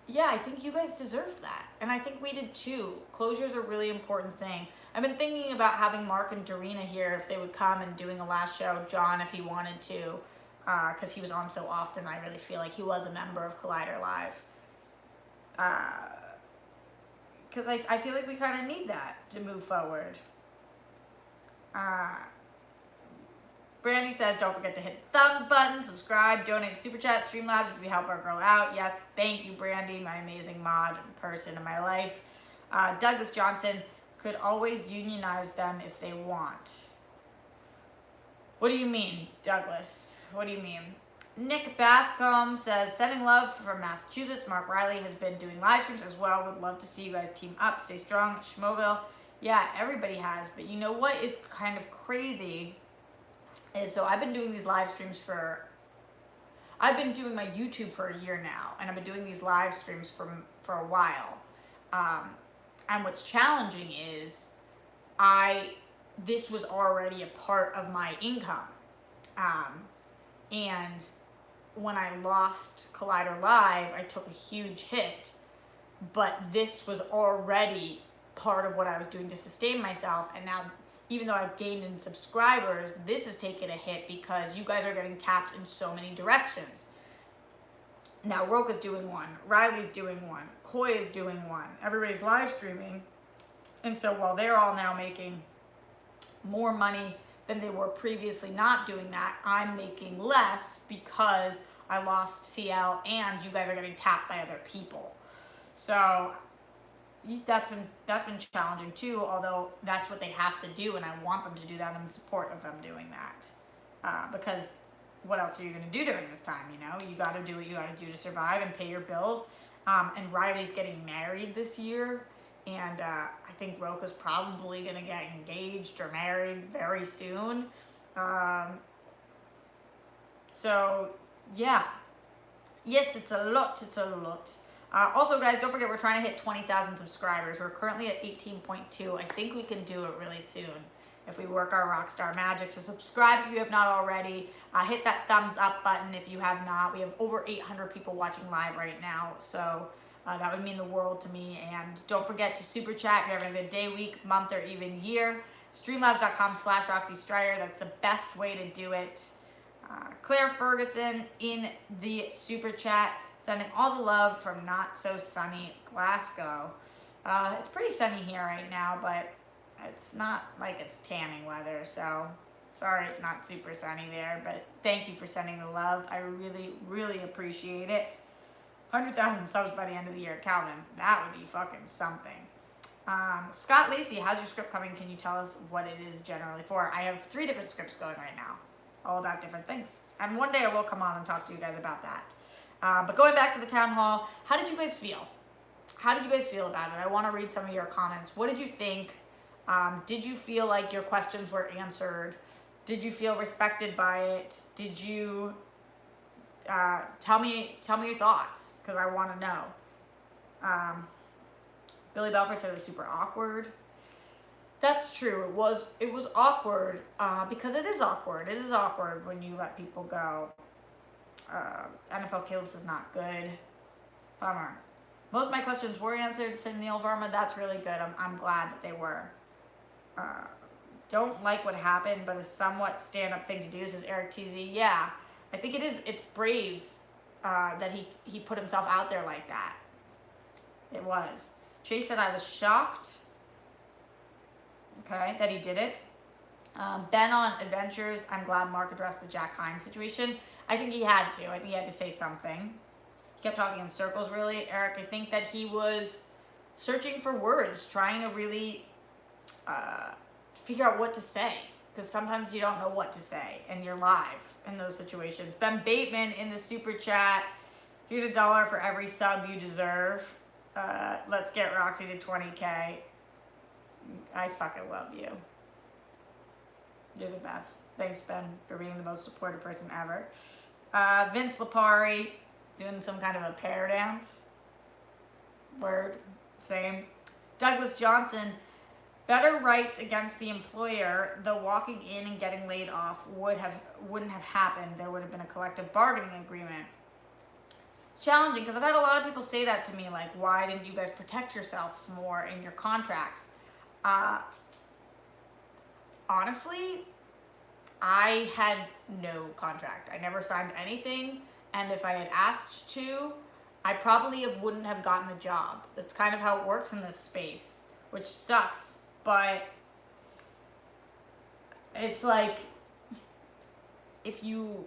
Yeah, I think you guys deserved that. And I think we did too. Closure is a really important thing. I've been thinking about having Mark and Dorina here if they would come and doing a last show. John, if he wanted to, because he was on so often, I really feel like he was a member of Collider Live. Because I feel like we kind of need that to move forward. Brandy says, don't forget to hit the thumbs button, subscribe, donate Super Chat, Streamlabs if you help our girl out. Yes, thank you, Brandy, my amazing mod and person in my life. Douglas Johnson, could always unionize them if they want. What do you mean, Douglas? What do you mean? Nick Bascom says, sending love from Massachusetts. Mark Riley has been doing live streams as well. Would love to see you guys team up. Stay strong. Schmoville. Yeah, everybody has. But you know what is kind of crazy is, so I've been doing these live streams I've been doing my YouTube for a year now, and I've been doing these live streams for a while. And what's challenging is this was already a part of my income. And when I lost Collider Live, I took a huge hit, but this was already part of what I was doing to sustain myself. And now, even though I've gained in subscribers, this has taken a hit because you guys are getting tapped in so many directions. Now, Roka's doing one, Riley's doing one, Koi is doing one, everybody's live streaming. And so while they're all now making more money than they were previously not doing that, I'm making less because I lost CL and you guys are getting tapped by other people. So that's been challenging too, although that's what they have to do and I want them to do that. I'm in support of them doing that. Because what else are you going to do during this time? You know, you got to do what you got to do to survive and pay your bills. And Riley's getting married this year. And I think Roka's probably going to get engaged or married very soon. So, yeah. Yes, it's a lot. It's a lot. Also, guys, don't forget, we're trying to hit 20,000 subscribers. We're currently at 18.2. I think we can do it really soon. if we work our rockstar magic. So subscribe if you have not already. Hit that thumbs up button if you have not. We have over 800 people watching live right now, so that would mean the world to me. And don't forget to super chat if you're having a good day, week, month, or even year. Streamlabs.com/Roxy Strider. That's the best way to do it. Claire Ferguson in the super chat, sending all the love from not so sunny Glasgow. It's pretty sunny here right now, but it's not like it's tanning weather, so sorry it's not super sunny there, but thank you for sending the love. I really, really appreciate it. 100,000 subs by the end of the year, Calvin. That would be fucking something. Scott Lacey, how's your script coming? Can you tell us what it is generally for? I have 3 different scripts going right now, all about different things. And one day I will come on and talk to you guys about that. But going back to the town hall, how did you guys feel? How did you guys feel about it? I want to read some of your comments. What did you think? Did you feel like your questions were answered? Did you feel respected by it? Did you tell me your thoughts, because I want to know. Billy Belford said it was super awkward. That's true. It was awkward because it is awkward. It is awkward when you let people go. NFL Caleb's is not good. Bummer. Most of my questions were answered to Neil Verma. That's really good. I'm glad that they were. Don't like what happened, but a somewhat stand-up thing to do, says Eric TZ. Yeah, I think it is. It's brave that he put himself out there like that. It was. Chase said I was shocked. Okay, that he did it. Ben on Adventures, I'm glad Mark addressed the Jack Hines situation. I think he had to. I think he had to say something. He kept talking in circles, really. Eric, I think that he was searching for words, trying to really figure out what to say. Because sometimes you don't know what to say, and you're live in those situations. Ben Bateman in the super chat. Here's $1 for every sub you deserve. Let's get Roxy to 20K. I fucking love you. You're the best. Thanks, Ben, for being the most supportive person ever. Vince Lipari doing some kind of a pear dance. Word. Same. Douglas Johnson. Better rights against the employer, though walking in and getting laid off wouldn't have happened. There would have been a collective bargaining agreement. It's challenging because I've had a lot of people say that to me, like, why didn't you guys protect yourselves more in your contracts? Honestly, I had no contract. I never signed anything, and if I had asked to, I probably wouldn't have gotten the job. That's kind of how it works in this space, which sucks, but it's like, if you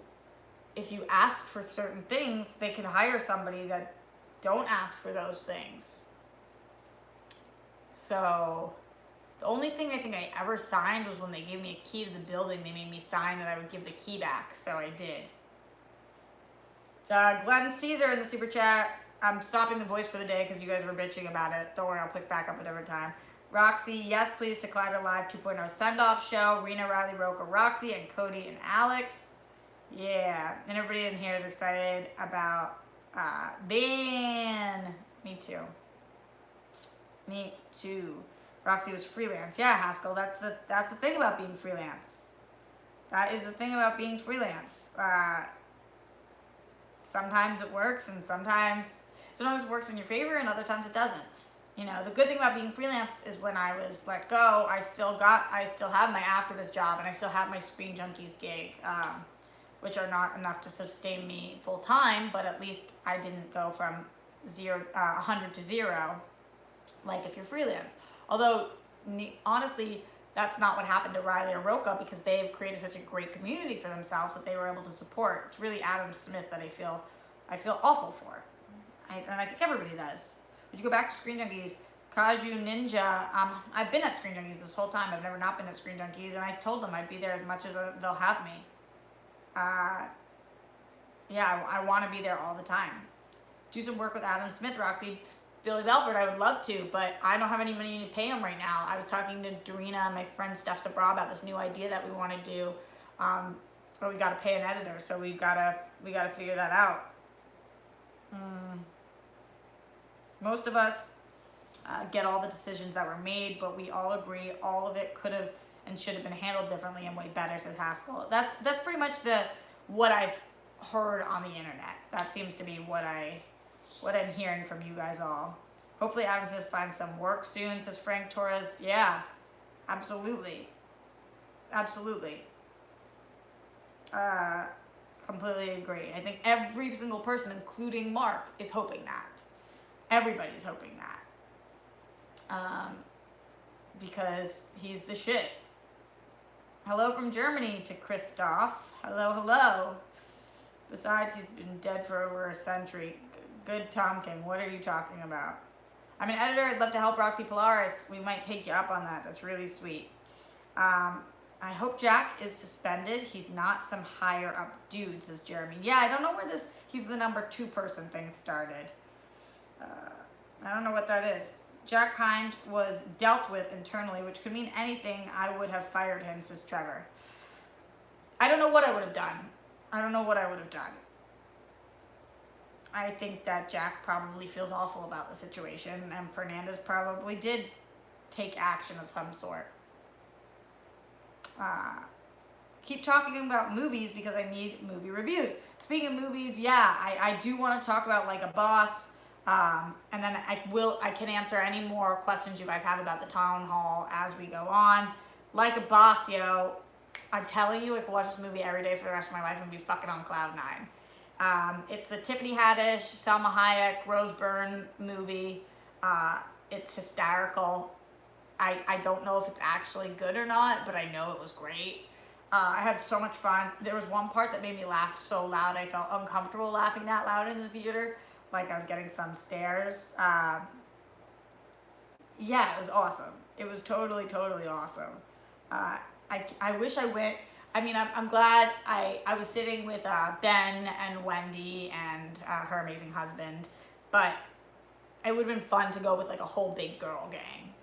ask for certain things, they can hire somebody that don't ask for those things. So the only thing I think I ever signed was when they gave me a key to the building. They made me sign that I would give the key back, so I did. Glenn Caesar in the super chat. I'm stopping the voice for the day because you guys were bitching about it. Don't worry, I'll pick back up a different time. Roxy, yes please to Collider Live 2.0 send-off show. Rena, Riley, Roca, Roxy, and Cody and Alex. Yeah, and everybody in here is excited about Ben. Me too. Me too. Roxy was freelance. Yeah, Haskell, that's the thing about being freelance. That is the thing about being freelance. Sometimes it works, and sometimes it works in your favor, and other times it doesn't. You know, the good thing about being freelance is when I was let go, I still have my after this job, and I still have my Screen Junkies gig, which are not enough to sustain me full time, but at least I didn't go from 100 to 0, like if you're freelance. Although, honestly, that's not what happened to Riley or Roca, because they've created such a great community for themselves that they were able to support. It's really Adam Smith that I feel awful for. And I think everybody does. Would you go back to Screen Junkies? Kaju Ninja, I've been at Screen Junkies this whole time. I've never not been at Screen Junkies, and I told them I'd be there as much as they'll have me. Yeah, I want to be there all the time. Do some work with Adam Smith, Roxy. Billy Belford, I would love to, but I don't have any money to pay him right now. I was talking to Dorina and my friend Steph Sabra about this new idea that we want to do, but we got to pay an editor, so we gotta figure that out. Most of us get all the decisions that were made, but we all agree all of it could have and should have been handled differently and way better, said Haskell. That's pretty much what I've heard on the internet. That seems to be what I'm hearing from you guys all. Hopefully Adam Smith finds some work soon, says Frank Torres. Yeah, absolutely. Absolutely. Completely agree. I think every single person, including Mark, is hoping that. Everybody's hoping that. Because he's the shit. Hello from Germany to Christoph. Hello, hello. Besides, he's been dead for over a century. Good Tom King. What are you talking about? I'm an editor. I'd love to help Roxy Polaris. We might take you up on that. That's really sweet. I hope Jack is suspended. He's not some higher up dude, says Jeremy. Yeah, I don't know where he's the number 2 person thing started. I don't know what that is. Jack Hind was dealt with internally, which could mean anything. I would have fired him, says Trevor. I don't know what I would have done. I don't know what I would have done. I think that Jack probably feels awful about the situation, and Fernandez probably did take action of some sort. Keep talking about movies because I need movie reviews. Speaking of movies, yeah, I do want to talk about Like a Boss. And then I can answer any more questions you guys have about the town hall as we go on. Like a Boss, yo, I'm telling you, I could watch this movie every day for the rest of my life and be fucking on cloud 9. It's the Tiffany Haddish, Salma Hayek, Rose Byrne movie. It's hysterical. I don't know if it's actually good or not, but I know it was great. I had so much fun. There was one part that made me laugh so loud I felt uncomfortable laughing that loud in the theater. Like I was getting some stares. Yeah, it was awesome. It was totally, totally awesome. I wish I went. I mean, I'm glad I was sitting with Ben and Wendy and her amazing husband, but it would have been fun to go with like a whole big girl gang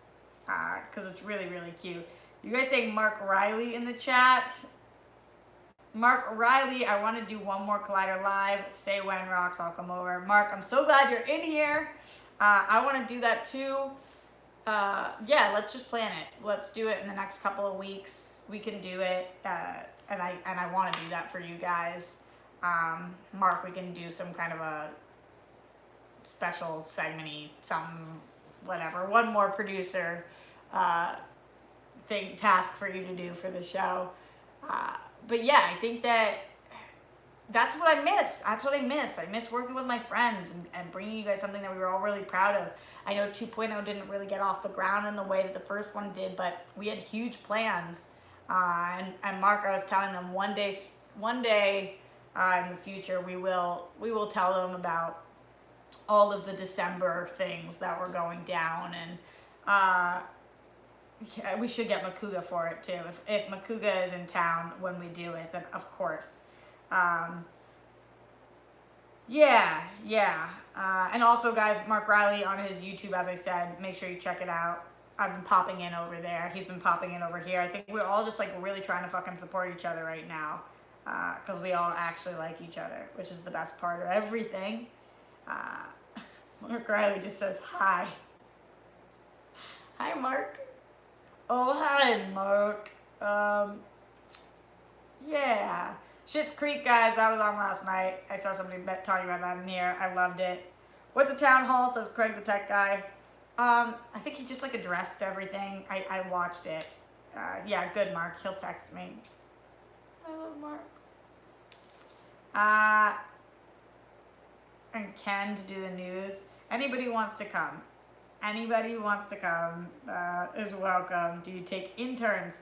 because it's really, really cute. You guys saying Mark Riley in the chat? Mark Riley, I want to do one more Collider Live. Say when, Rocks, I'll come over. Mark, I'm so glad you're in here. I want to do that too. Yeah, let's just plan it. Let's do it in the next couple of weeks. We can do it, and I want to do that for you guys. Mark, we can do some kind of a special segment-y, something, whatever. One more producer task for you to do for the show. But yeah, I think that's what I miss. That's what I miss. I miss working with my friends and bringing you guys something that we were all really proud of. I know 2.0 didn't really get off the ground in the way that the first one did, but we had huge plans. And Mark, I was telling them one day in the future, we will tell them about all of the December things that were going down. And yeah, we should get Makuga for it too. If Makuga is in town when we do it, then of course. Yeah. And also, guys, Mark Riley on his YouTube, as I said, make sure you check it out. I've been popping in over there. He's been popping in over here. I think we're all just like really trying to fucking support each other right now because we all actually like each other, which is the best part of everything. Mark Riley just says hi. Hi, Mark. Oh, hi, Mark. Yeah. Schitt's Creek, guys, that was on last night. I saw somebody talking about that in here. I loved it. What's a town hall, says Craig the tech guy. I think he just like addressed everything. I watched it. Yeah, good, Mark. He'll text me. I love Mark. And Ken to do the news. Anybody wants to come. Anybody who wants to come is welcome. Do you take interns?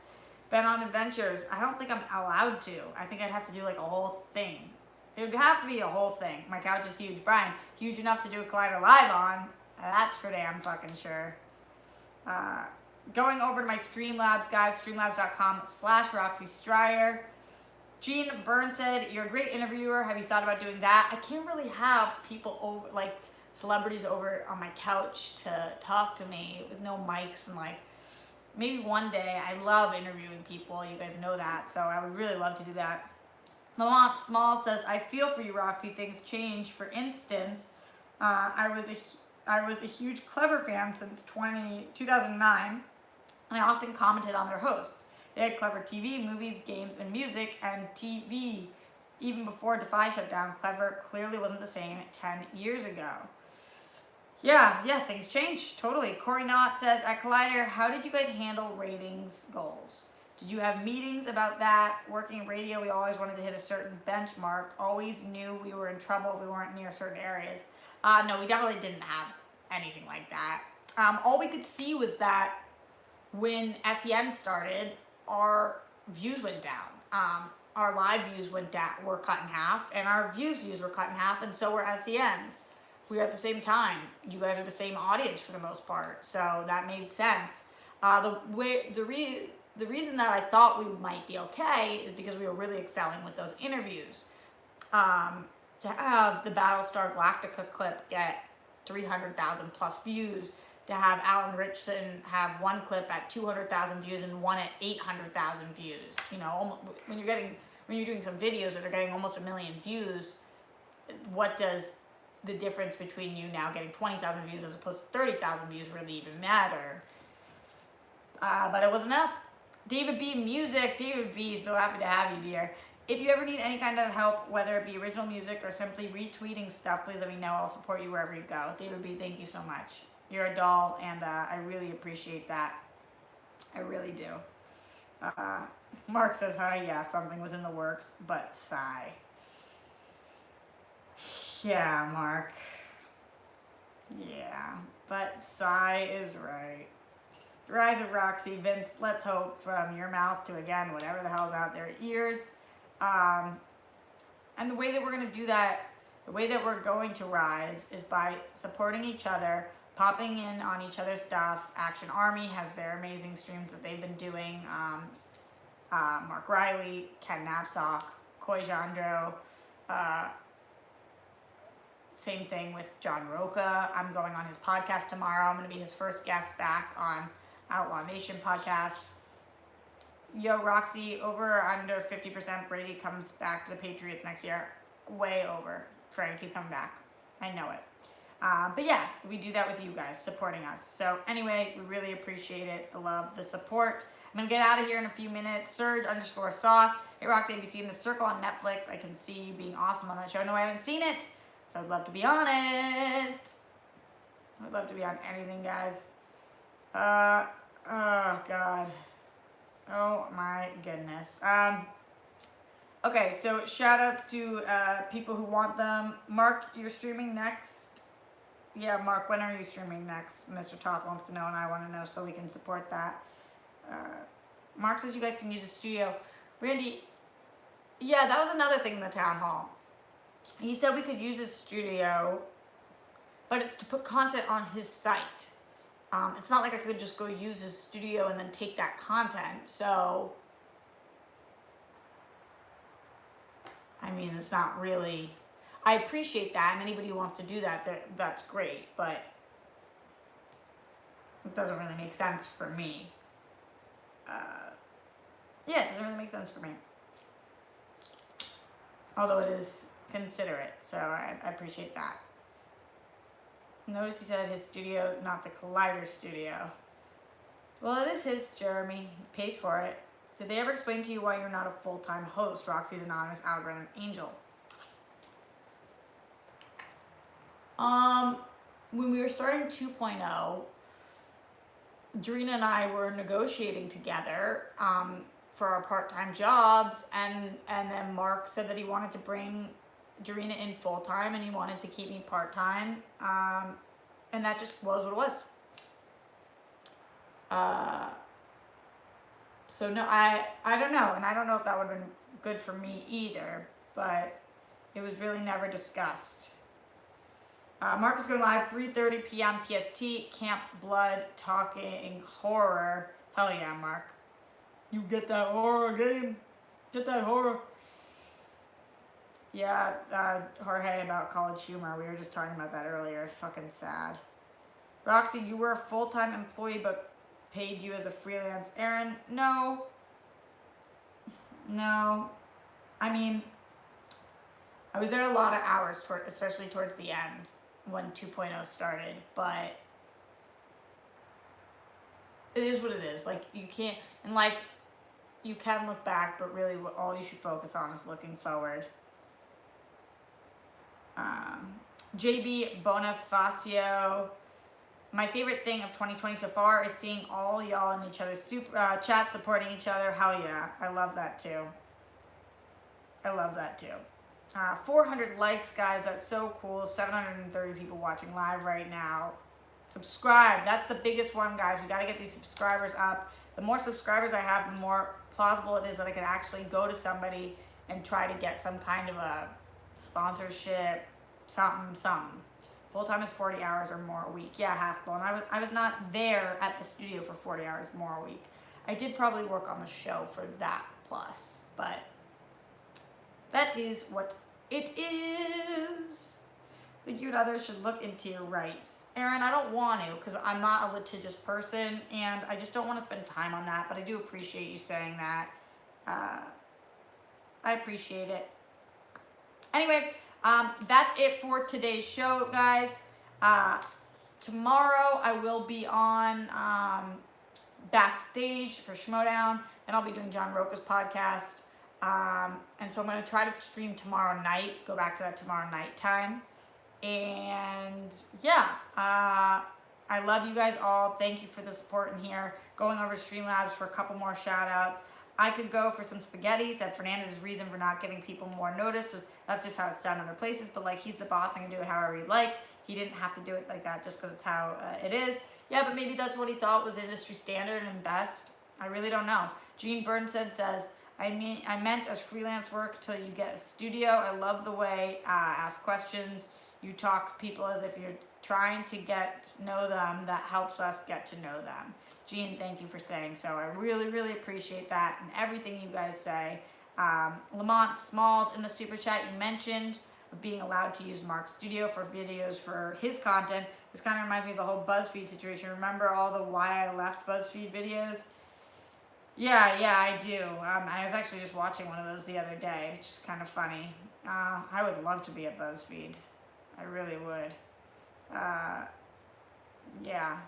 Been on adventures. I don't think I'm allowed to. I think I'd have to do like a whole thing. It would have to be a whole thing. My couch is huge. Brian, huge enough to do a Collider Live on. That's for damn fucking sure. Going over to my Streamlabs, guys. Streamlabs.com/Roxy Stryer. Gene Byrne said, you're a great interviewer. Have you thought about doing that? I can't really have people over, like celebrities over on my couch to talk to me with no mics and like, maybe one day. I love interviewing people. You guys know that. So I would really love to do that. Lamont Small says, I feel for you, Roxy. Things change. For instance, I was a huge Clever fan since 2009, and I often commented on their hosts. They had Clever TV, movies, games, and music, and TV. Even before Defy shut down, Clever clearly wasn't the same 10 years ago. Yeah, things change, totally. Corey Knott says, at Collider, how did you guys handle ratings goals? Did you have meetings about that? Working in radio, we always wanted to hit a certain benchmark. Always knew we were in trouble if we weren't near certain areas. No, we definitely didn't have anything like that. All we could see was that when SEN started, our views went down. Our live views were cut in half, and our views were cut in half, and so were SEN's. We were at the same time. You guys are the same audience for the most part, so that made sense. The reason that I thought we might be okay is because we were really excelling with those interviews. To have the Battlestar Galactica clip get 300,000 plus views, to have Alan Richson have one clip at 200,000 views and one at 800,000 views. You know, when you're doing some videos that are getting almost 1 million views, what does the difference between you now getting 20,000 views as opposed to 30,000 views really even matter? But it was enough. David B. Music. David B. So happy to have you, dear. If you ever need any kind of help, whether it be original music or simply retweeting stuff, please let me know. I'll support you wherever you go. David B., thank you so much. You're a doll, and I really appreciate that. I really do. Mark says, hi, yeah, something was in the works, but sigh. Yeah, Mark. Yeah, but sigh is right. The rise of Roxy. Vince, let's hope from your mouth to, again, whatever the hell's out their ears. And the way that we're going to do that, the way that we're going to rise is by supporting each other, popping in on each other's stuff. Action Army has their amazing streams that they've been doing. Mark Riley, Ken Knapsack, Coy Jandro. Same thing with John Roca. I'm going on his podcast tomorrow. I'm going to be his first guest back on Outlaw Nation podcast. Yo, Roxy, over or under 50% Brady comes back to the Patriots next year? Way over. Frank, he's coming back. I know it. But yeah, we do that with you guys, supporting us. So anyway, we really appreciate it, the love, the support. I'm going to get out of here in a few minutes. Surge_sauce. Hey, Roxy, have you seen The Circle on Netflix? I can see you being awesome on that show. No, I haven't seen it. I'd love to be on it. I'd love to be on anything, guys. Oh, God. Oh, my goodness. Okay, so shout-outs to people who want them. Mark, you're streaming next? Yeah, Mark, when are you streaming next? Mr. Toth wants to know, and I want to know, so we can support that. Mark says you guys can use a studio. Randy, yeah, that was another thing in the town hall. He said we could use his studio, but it's to put content on his site. It's not like I could just go use his studio and then take that content. So, I mean, it's not really... I appreciate that, and anybody who wants to do that, that's great, but it doesn't really make sense for me. Yeah, it doesn't really make sense for me. Although it is considerate, so I appreciate that. Notice he said his studio, not the Collider studio. Well, it is his, Jeremy. He pays for it. Did they ever explain to you why you're not a full-time host? Roxy's anonymous algorithm angel. When we were starting 2.0, Dorina and I were negotiating together for our part-time jobs, and then Mark said that he wanted to bring Dorina in full-time and he wanted to keep me part-time, and that just was what it was. So no, I don't know, and I don't know if that would have been good for me either, but it was really never discussed. Mark is going live 3:30 p.m. PST. Camp Blood talking horror. Hell yeah, Mark. You get that horror game. Get that horror. Yeah, Jorge, about College Humor. We were just talking about that earlier. Fucking sad. Roxy, you were a full-time employee but paid you as a freelance. Aaron, no. No. I mean, I was there a lot of hours, especially towards the end when 2.0 started, but it is what it is. Like, you can't, in life, you can look back, but really all you should focus on is looking forward. JB Bonifacio, my favorite thing of 2020 so far is seeing all y'all in each other's chat supporting each other. Hell yeah, I love that too. I love that too. 400 likes, guys. That's so cool. 730 people watching live right now. Subscribe. That's the biggest one, guys. We got to get these subscribers up. The more subscribers I have, the more plausible it is that I can actually go to somebody and try to get some kind of a sponsorship, something. Full-time is 40 hours or more a week. Yeah, Haskell. And I was not there at the studio for 40 hours more a week. I did probably work on the show for that plus, but that is what it is. I think you and others should look into your rights. Aaron, I don't want to because I'm not a litigious person and I just don't want to spend time on that, but I do appreciate you saying that. I appreciate it. Anyway, that's it for today's show, guys. Tomorrow I will be on backstage for Schmodown, and I'll be doing John Roca's podcast. And so I'm going to try to stream tomorrow night, go back to that tomorrow night time. And yeah, I love you guys all. Thank you for the support in here. Going over to Streamlabs for a couple more shout outs. I could go for some spaghetti. Said Fernandez's reason for not giving people more notice was that's just how it's done in other places, but like he's the boss and can do it however he'd like. He didn't have to do it like that just because it's how it is. Yeah, but maybe that's what he thought was industry standard and best. I really don't know. Gene Burnstead says, I meant as freelance work till you get a studio. I love the way ask questions. You talk to people as if you're trying to get to know them. That helps us get to know them. Gene, thank you for saying so. I really, really appreciate that and everything you guys say. Lamont Smalls in the super chat, you mentioned being allowed to use Mark's studio for videos for his content. This kind of reminds me of the whole BuzzFeed situation. Remember all the why I left BuzzFeed videos? Yeah, I do. I was actually just watching one of those the other day. It's just kind of funny. I would love to be at BuzzFeed. I really would. Yeah.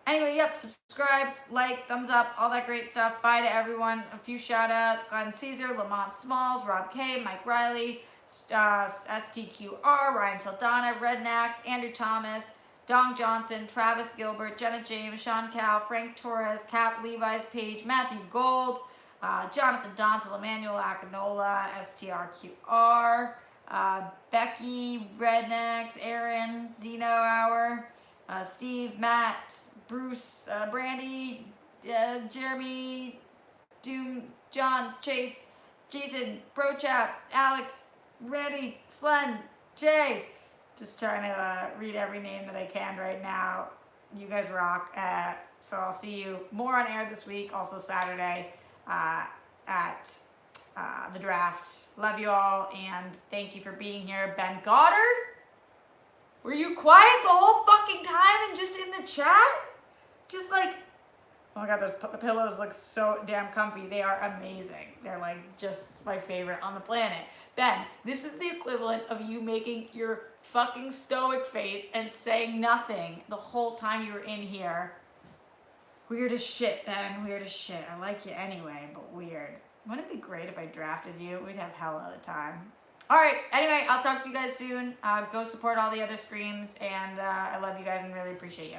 Anyway, yep, subscribe, like, thumbs up, all that great stuff. Bye to everyone. A few shout outs. Glenn Caesar, Lamont Smalls, Rob K, Mike Riley, STQR, Ryan Saldana, Rednax, Andrew Thomas, Dong Johnson, Travis Gilbert, Jenna James, Sean Cal, Frank Torres, Cap Levi's Page, Matthew Gold, Jonathan Donzel, Emmanuel Akinola, STRQR, Becky, Rednax, Aaron, Zeno Hour, Steve, Matt, Bruce, Brandy, Jeremy, Doom, John, Chase, Jason, Brochap, Alex, Randy, Slen, Jay. Just trying to read every name that I can right now. You guys rock. So I'll see you more on air this week, also Saturday at the draft. Love you all, and thank you for being here. Ben Goddard? Were you quiet the whole fucking time and just in the chat? Just like, oh my god, those pillows look so damn comfy. They are amazing. They're like just my favorite on the planet. Ben, this is the equivalent of you making your fucking stoic face and saying nothing the whole time you were in here. Weird as shit, Ben. Weird as shit. I like you anyway, but weird. Wouldn't it be great if I drafted you? We'd have hell of a time. Alright, anyway, I'll talk to you guys soon. Go support all the other streams, and I love you guys and really appreciate you.